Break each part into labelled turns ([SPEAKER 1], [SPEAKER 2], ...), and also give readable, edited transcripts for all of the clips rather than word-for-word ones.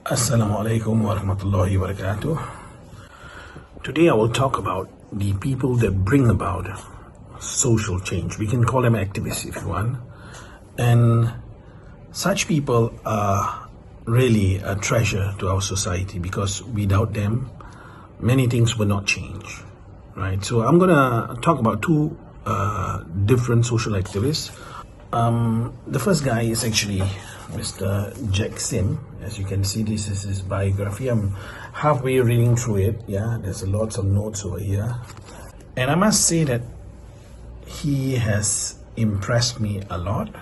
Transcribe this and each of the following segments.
[SPEAKER 1] Assalamu alaikum wa rahmatullahi wa barakatuh. Today I will talk about the people that bring about social change. We can call them activists if you want. And such people are really a treasure to our society because without them, many things will not change. Right? So I'm going to talk about two different social activists. The first guy is actually Mr. Jack Sim. As you can see, this is his biography. I'm halfway reading through it. Yeah, there's lots of notes over here. And I must say that he has impressed me a lot.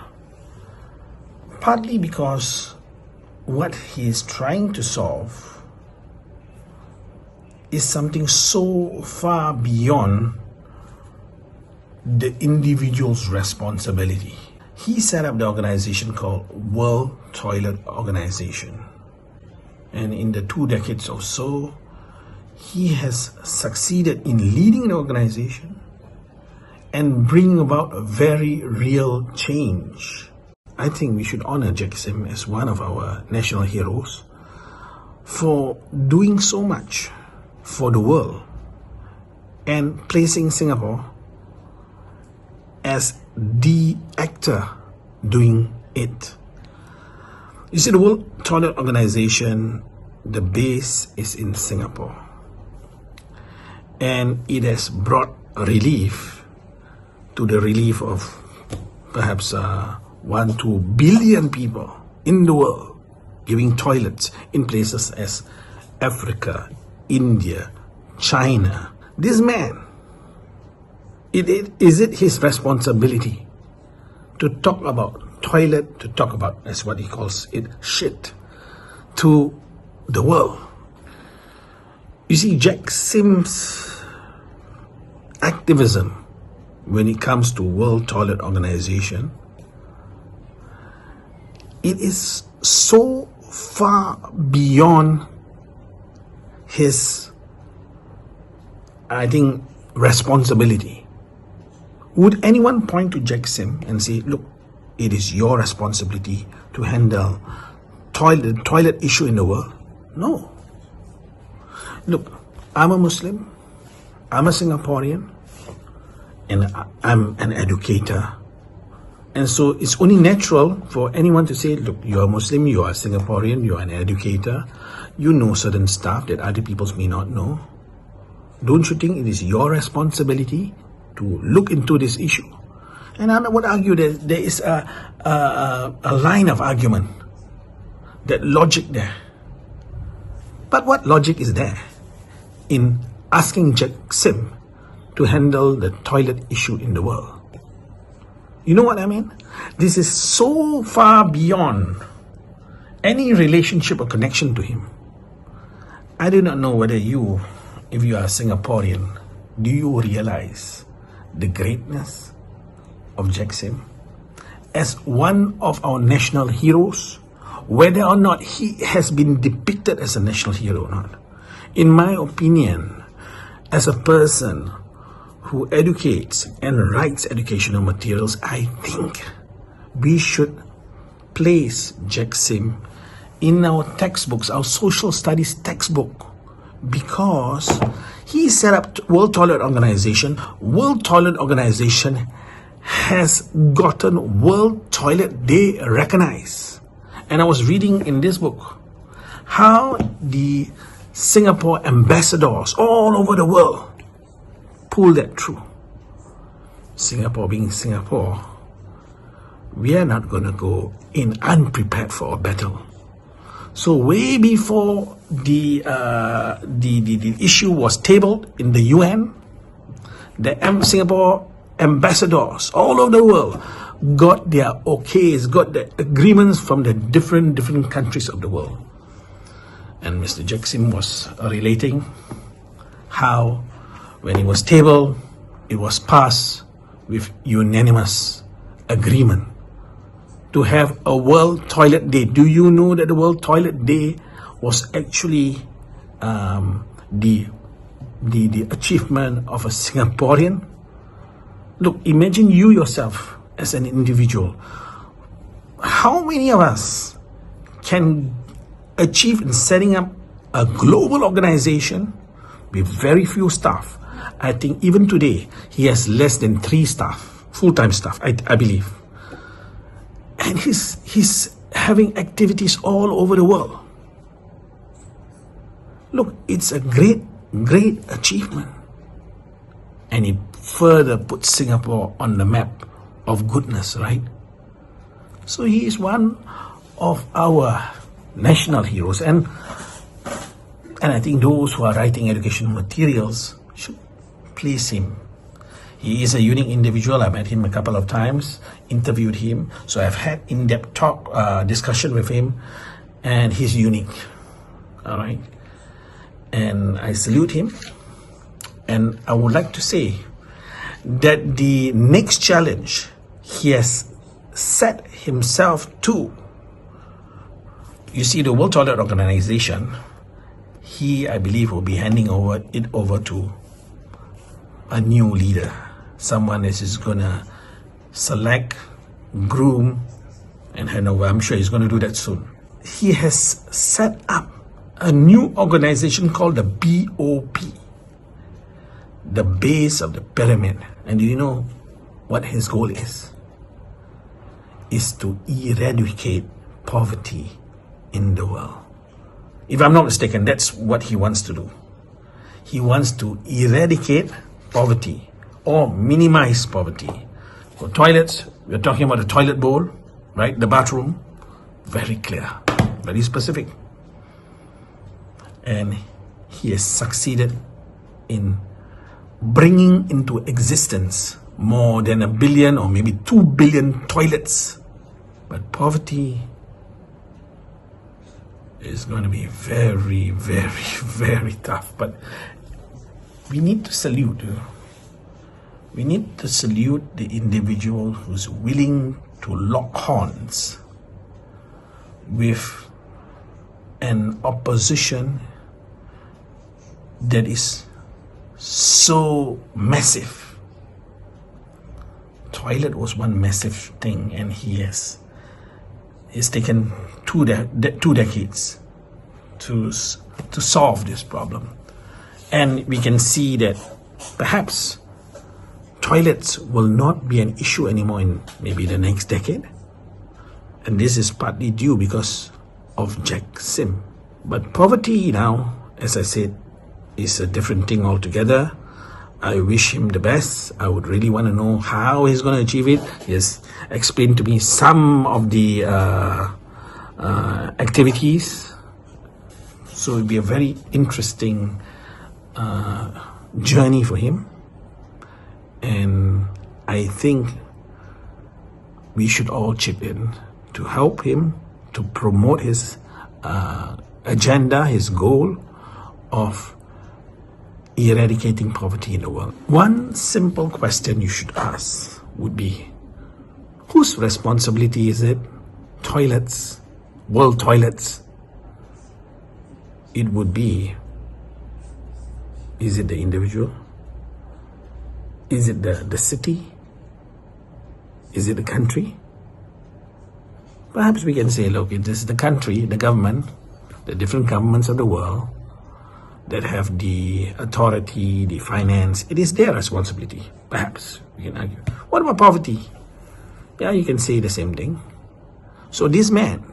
[SPEAKER 1] Partly because what he is trying to solve is something so far beyond the individual's responsibility. He set up the organization called World Toilet Organization. And in the 2 decades or so, he has succeeded in leading the organization and bringing about a very real change. I think we should honor Jack Sim as one of our national heroes for doing so much for the world and placing Singapore as the actor doing it. You see, the World Toilet Organization, the base is in Singapore, and it has brought relief to the relief of perhaps 1-2 billion people in the world, giving toilets in places as Africa, India, China. This man, is it his responsibility to talk about toilet, to talk about, as what he calls it, shit, to the world? You see, Jack Sim's activism when it comes to World Toilet Organization, it is so far beyond his, I think, responsibility. Would anyone point to Jack Sim and say, look, it is your responsibility to handle toilet issue in the world? No. Look, I'm a Muslim, I'm a Singaporean, and I'm an educator. And so it's only natural for anyone to say, look, you're a Muslim, you are a Singaporean, you're an educator, you know certain stuff that other people may not know. Don't you think it is your responsibility to look into this issue? And I would argue that there is a line of argument, that logic there. But what logic is there in asking Jack Sim to handle the toilet issue in the world? You know what I mean? This is so far beyond any relationship or connection to him. I do not know whether you, if you are a Singaporean, do you realize the greatness of Jack Sim as one of our national heroes, whether or not he has been depicted as a national hero or not? In my opinion, as a person who educates and writes educational materials, I think we should place Jack Sim in our textbooks, our social studies textbook, because he set up World Toilet Organization. World Toilet Organization has gotten World Toilet Day recognized. And I was reading in this book how the Singapore ambassadors all over the world pull that through. Singapore being Singapore, we are not going to go in unprepared for a battle. So way before the issue was tabled in the UN, the Singapore ambassadors all over the world got their okays, got the agreements from the different countries of the world. And Mr. Jack Sim was relating how when it was tabled, it was passed with unanimous agreement to have a World Toilet Day. Do you know that the World Toilet Day was actually the achievement of a Singaporean? Look, imagine you yourself as an individual. How many of us can achieved in setting up a global organization with very few staff. I think even today, he has less than 3 staff, full-time staff, I believe. And he's having activities all over the world. Look, it's a great achievement. And it further puts Singapore on the map of goodness, right? So he is one of our national heroes. And I think those who are writing educational materials should please him. He is a unique individual. I met him a couple of times, interviewed him. So I've had in-depth discussion with him, and he's unique. All right. And I salute him. And I would like to say that the next challenge he has set himself to, you see, the World Toilet Organization, he, I believe, will be handing it over to a new leader, someone that is going to select, groom, and hand over. I'm sure he's going to do that soon. He has set up a new organization called the BOP, the base of the pyramid. And do you know what his goal is? Is to eradicate poverty in the world. If I'm not mistaken, that's what he wants to do. He wants to eradicate poverty or minimize poverty. For toilets, we're talking about the toilet bowl, right? The bathroom, very clear, very specific. And he has succeeded in bringing into existence more than 1 billion or maybe 2 billion toilets. But poverty is going to be very, very, very tough. But we need to salute. We need to salute the individual who's willing to lock horns with an opposition that is so massive. Toilet was one massive thing, and he's taken two decades to solve this problem. And we can see that perhaps toilets will not be an issue anymore in maybe the next decade. And this is partly due because of Jack Sim. But poverty now, as I said, is a different thing altogether. I wish him the best. I would really want to know how he's going to achieve it. He has explained to me some of the activities. So it'll be a very interesting journey for him. And I think we should all chip in to help him to promote his agenda, his goal of eradicating poverty in the world. One simple question you should ask would be, whose responsibility is it? Toilets, world toilets. It would be, is it the individual? Is it the city? Is it the country? Perhaps we can say, look, it is the country, the government, the different governments of the world that have the authority, the finance. It is their responsibility. Perhaps we can argue. What about poverty? Yeah, you can say the same thing. So this man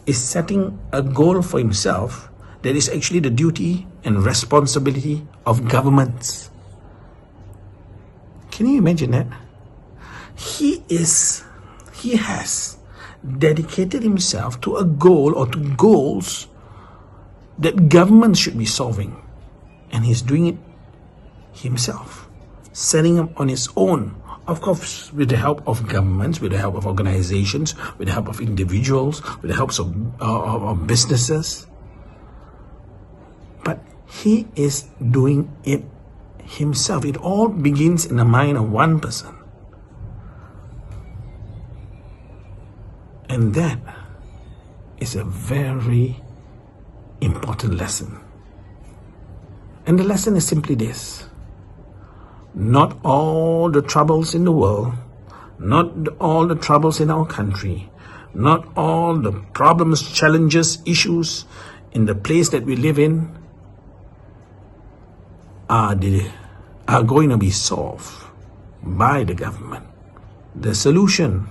[SPEAKER 1] is setting a goal for himself that is actually the duty and responsibility of governments. Can you imagine that? He has dedicated himself to a goal or to goals that governments should be solving. And he's doing it himself, setting up on his own. Of course, with the help of governments, with the help of organizations, with the help of individuals, with the help of businesses. But he is doing it himself. It all begins in the mind of one person. And that is a very important lesson. And the lesson is simply this: not all the troubles in the world, not all the troubles in our country Not all the problems, challenges, issues in the place that we live in are going to be solved by the government. The solution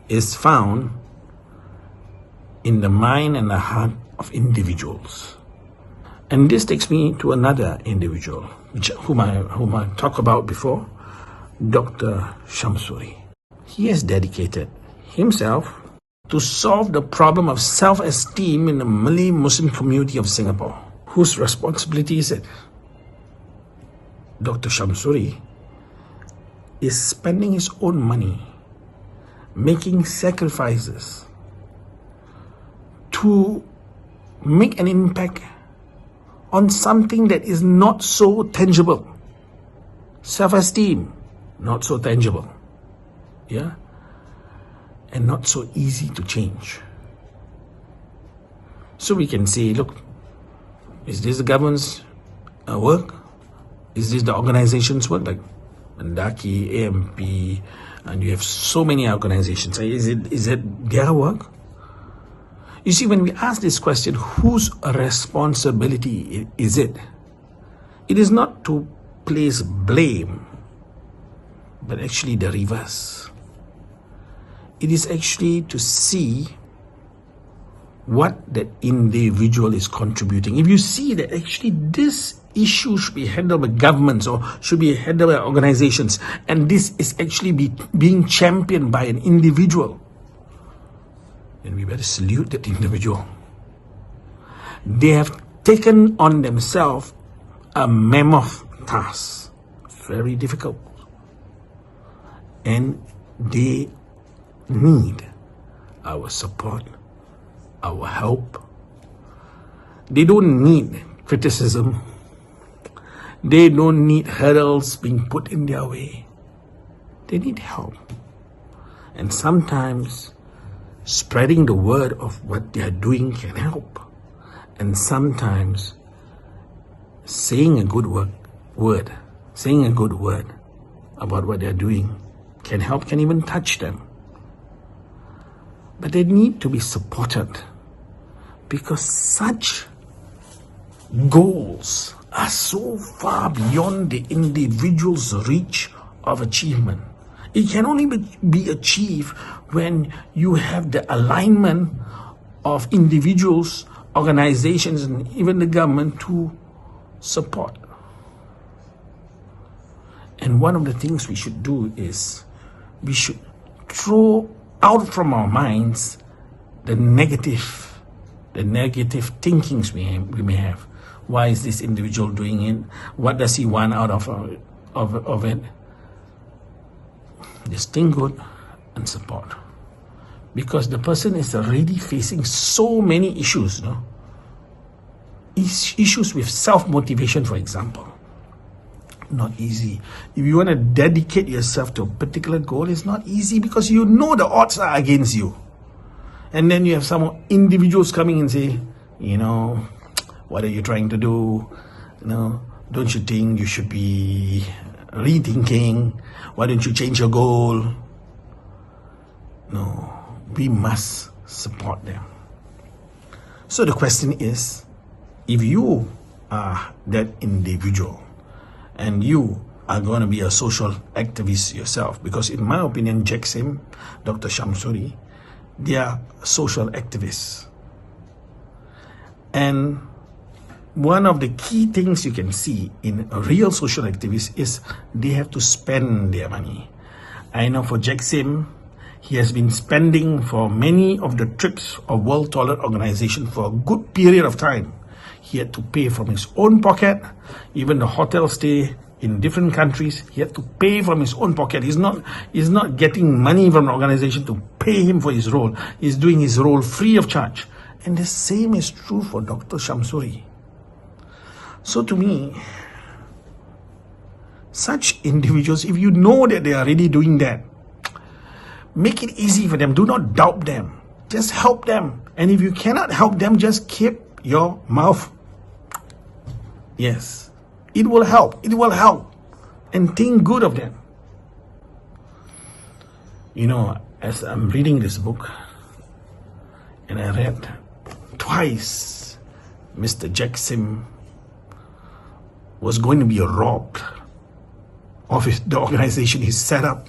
[SPEAKER 1] is found in the mind and the heart of individuals. And this takes me to another individual, whom I talked about before, Dr. Shamsuri. He has dedicated himself to solve the problem of self-esteem in the Malay Muslim community of Singapore, whose responsibility is it? Dr. Shamsuri is spending his own money, making sacrifices to make an impact on something that is not so tangible. Self-esteem, not so tangible. Yeah? And not so easy to change. So we can say, look, is this the government's work? Is this the organization's work? Like Mendaki, AMP, and you have so many organizations. Is it their work? You see, when we ask this question, whose responsibility is it? It is not to place blame, but actually the reverse. It is actually to see what that individual is contributing. If you see that actually this issue should be handled by governments or should be handled by organizations, and this is actually being championed by an individual, then we better salute that individual. They have taken on themselves a mammoth task, very difficult, and they need our support, our help. They don't need criticism. They don't need hurdles being put in their way. They need help. And sometimes spreading the word of what they are doing can help. And sometimes saying a good word about what they are doing can help, can even touch them. But they need to be supported, because such goals are so far beyond the individual's reach of achievement. It can only be achieved when you have the alignment of individuals, organizations, and even the government to support. And one of the things we should do is we should throw out from our minds the negative thinkings we may have. Why is this individual doing it? What does he want out of it? Just think good and support. Because the person is already facing so many issues, no? Issues with self-motivation, for example. Not easy. If you want to dedicate yourself to a particular goal, it's not easy because you know the odds are against you. And then you have some individuals coming and say, what are you trying to do? Don't you think you should be rethinking? Why don't you change your goal? No, we must support them. So the question is, if you are that individual and you are going to be a social activist yourself, because in my opinion, JAXIM, Dr. Shamsuri, they are social activists. And one of the key things you can see in a real social activist is they have to spend their money. I know for JAXIM, he has been spending for many of the trips of World Toilet Organization for a good period of time. He had to pay from his own pocket, even the hotel stay in different countries. He had to pay from his own pocket. He's not getting money from the organization to pay him for his role. He's doing his role free of charge. And the same is true for Dr. Shamsuri. So to me, such individuals, if you know that they are already doing that, make it easy for them. Do not doubt them. Just help them. And if you cannot help them, just keep your mouth. Yes, it will help. It will help. And think good of them. As I'm reading this book, and I read twice Mr. Jack Sim was going to be robbed of the organization he set up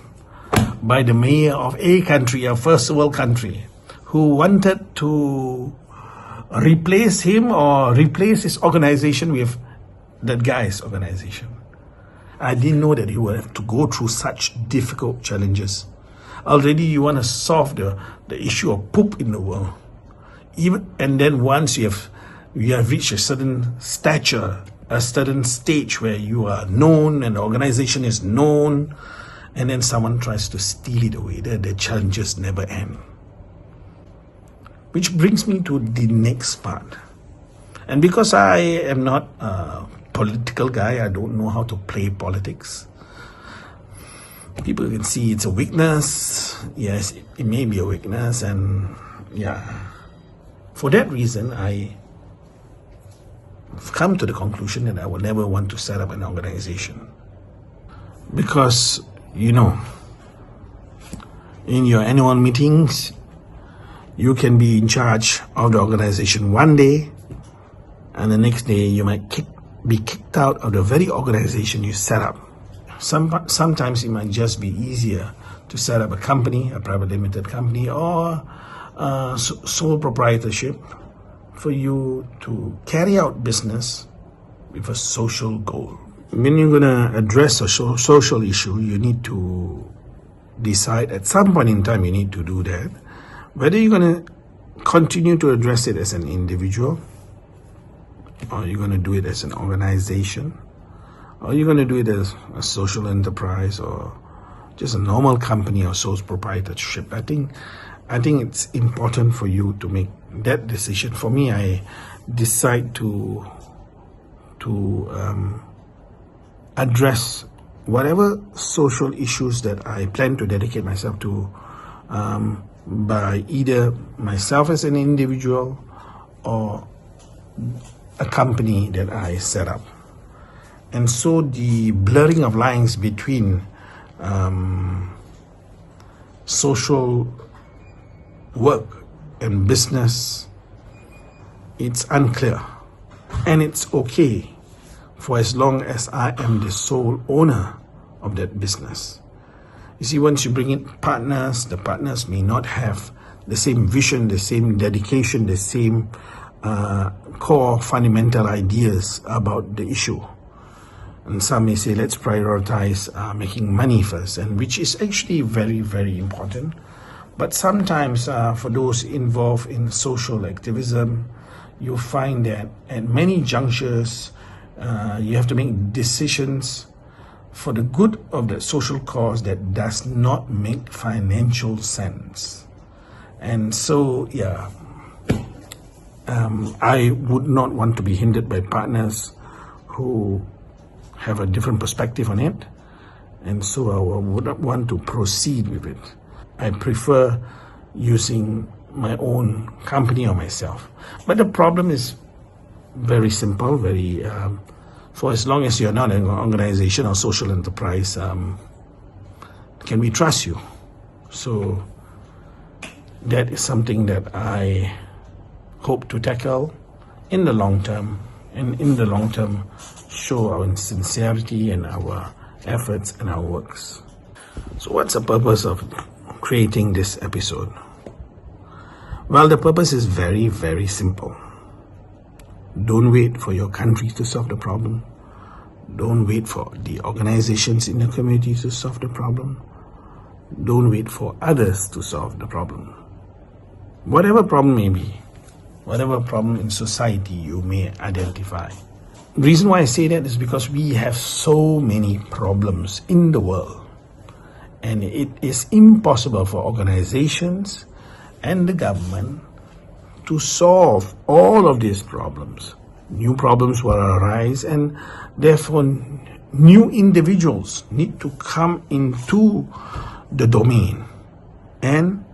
[SPEAKER 1] by the mayor of a country, a first world country, who wanted to replace him or replace his organization with that guy's organization. I didn't know that he would have to go through such difficult challenges. Already you want to solve the issue of poop in the world. And then once you have reached a certain stature, a certain stage where you are known and the organization is known, and then someone tries to steal it away, the challenges never end. Which brings me to the next part. And because I am not a political guy, I don't know how to play politics. People can see it's a weakness. Yes, it may be a weakness, and yeah. For that reason, I've come to the conclusion that I will never want to set up an organization. Because, in your annual meetings, you can be in charge of the organization one day, and the next day you might be kicked out of the very organization you set up. Sometimes it might just be easier to set up a company, a private limited company, or sole proprietorship for you to carry out business with a social goal. When you're going to address a social issue, you need to decide at some point in time, you need to do that, whether you're going to continue to address it as an individual, or you're going to do it as an organization, or you're going to do it as a social enterprise, or just a normal company or sole proprietorship. I think it's important for you to make that decision. For me, I decide to address whatever social issues that I plan to dedicate myself to by either myself as an individual or a company that I set up. And so the blurring of lines between social work and business, it's unclear. And it's okay for as long as I am the sole owner of that business. You see, once you bring in partners, the partners may not have the same vision, the same dedication, the same core fundamental ideas about the issue. And some may say, let's prioritize making money first, and which is actually very, very important. But sometimes for those involved in social activism, you find that at many junctures, you have to make decisions for the good of the social cause that does not make financial sense. And so, I would not want to be hindered by partners who have a different perspective on it, and so I would not want to proceed with it. I prefer using my own company or myself. But the problem is very simple, for as long as you're not an organization or social enterprise, can we trust you? So that is something that I hope to tackle in the long term, and in the long term show our sincerity and our efforts and our works. So what's the purpose of creating this episode? Well, the purpose is very, very simple. Don't wait for your country to solve the problem. Don't wait for the organizations in the community to solve the problem. Don't wait for others to solve the problem. Whatever problem may be, whatever problem in society you may identify. The reason why I say that is because we have so many problems in the world, and it is impossible for organizations and the government to solve all of these problems. New problems will arise, and therefore new individuals need to come into the domain and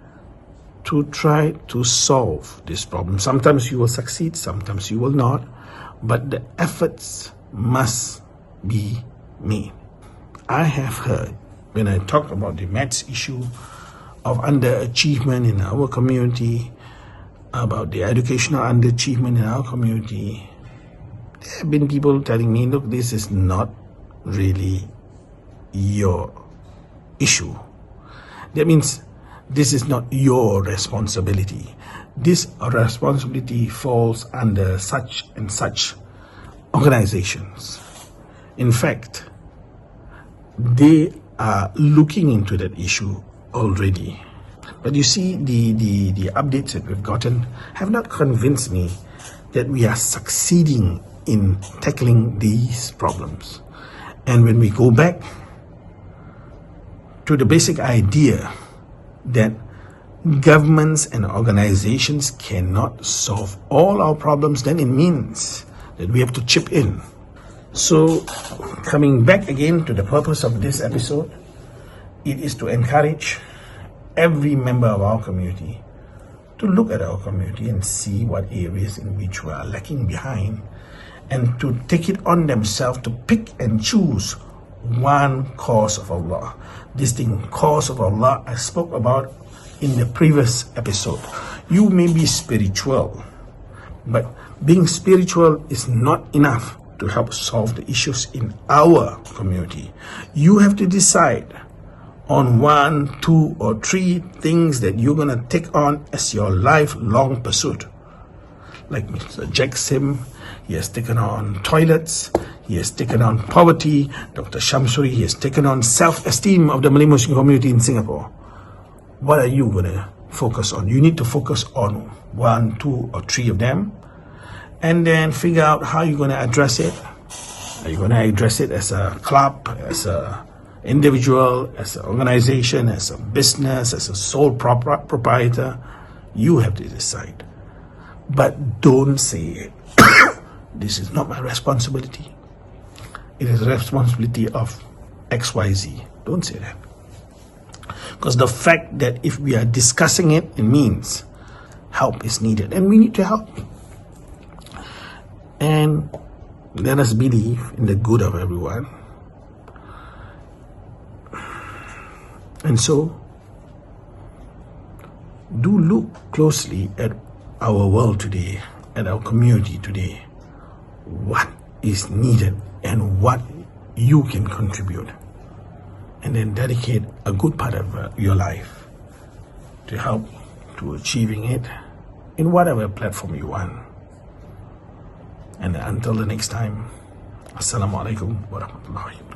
[SPEAKER 1] to try to solve this problem. Sometimes you will succeed, sometimes you will not, but the efforts must be made. I have heard, when I talk about the maths issue of underachievement in our community, about the educational underachievement in our community, there have been people telling me, look, this is not really your issue. That means this is not your responsibility. This responsibility falls under such and such organizations. In fact, they are looking into that issue already. But you see, the updates that we've gotten have not convinced me that we are succeeding in tackling these problems. And when we go back to the basic idea that governments and organizations cannot solve all our problems, then it means that we have to chip in. So, coming back again to the purpose of this episode, it is to encourage every member of our community to look at our community and see what areas in which we are lacking behind, and to take it on themselves to pick and choose one cause of Allah. This thing, cause of Allah, I spoke about in the previous episode. You may be spiritual, but being spiritual is not enough to help solve the issues in our community. You have to decide on 1, 2, or 3 things that you're going to take on as your lifelong pursuit. Like Mr. Jack Sim, he has taken on toilets, he has taken on poverty. Dr. Shamsuri, he has taken on self-esteem of the Malay Muslim community in Singapore. What are you going to focus on? You need to focus on 1, 2, or 3 of them, and then figure out how you're going to address it. Are you going to address it as a club, as a individual, as an organization, as a business, as a sole proprietor? You have to decide. But don't say, this is not my responsibility. It is the responsibility of XYZ. Don't say that. Because the fact that if we are discussing it, it means help is needed. And we need to help. And let us believe in the good of everyone. And so, do look closely at our world today, at our community today. What is needed and what you can contribute. And then dedicate a good part of your life to help to achieving it in whatever platform you want. And until the next time, Assalamu alaikum wa rahmatullahi.